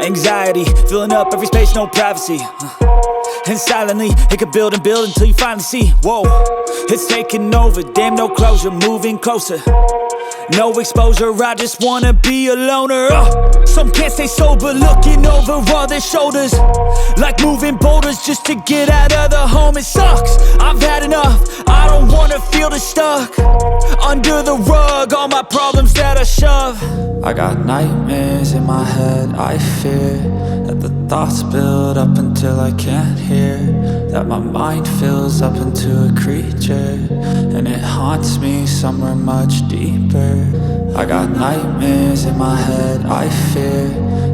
Anxiety, filling up every space, no privacy. And silently, it could build and build until you finally see, whoa, it's taking over, damn, no closure, moving closer. No exposure, I just wanna be a loner. Some can't stay sober, looking over all their shoulders, like moving boulders just to get out of the home. It sucks, I've had enough, I don't wanna feel the stuck under the rug, all my problems that I shove. I got nightmares in my head, I fear that the thoughts build up until I can't hear, that my mind fills up into a creature, and it haunts me somewhere much deeper. I got nightmares in my head, I fear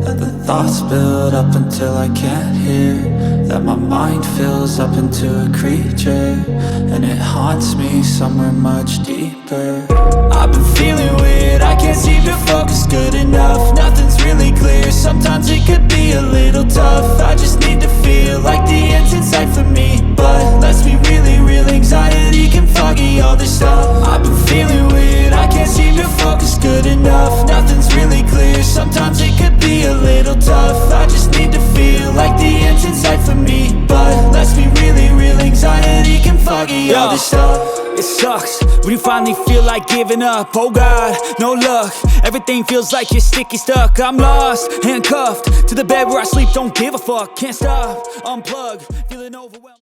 that the thoughts build up until I can't hear, that my mind fills up into a creature, and it haunts me somewhere much deeper. I've been feeling weird, I can't seem to focus good enough, nothing's really clear, sometimes it could be a little tough. I just need to feel like the end's in sight for me, but let's be really real, anxiety can foggy all this stuff. I've been feeling weird, I can't seem to focus good enough, nothing's really clear, sometimes it could be a little tough. I just need to feel like the end's in sight for me, but let's be really real, anxiety can foggy all this stuff. It sucks when you finally feel like giving up. Oh God, no luck, everything feels like you're sticky stuck. I'm lost, handcuffed to the bed where I sleep, don't give a fuck, can't stop, unplug, feeling overwhelmed.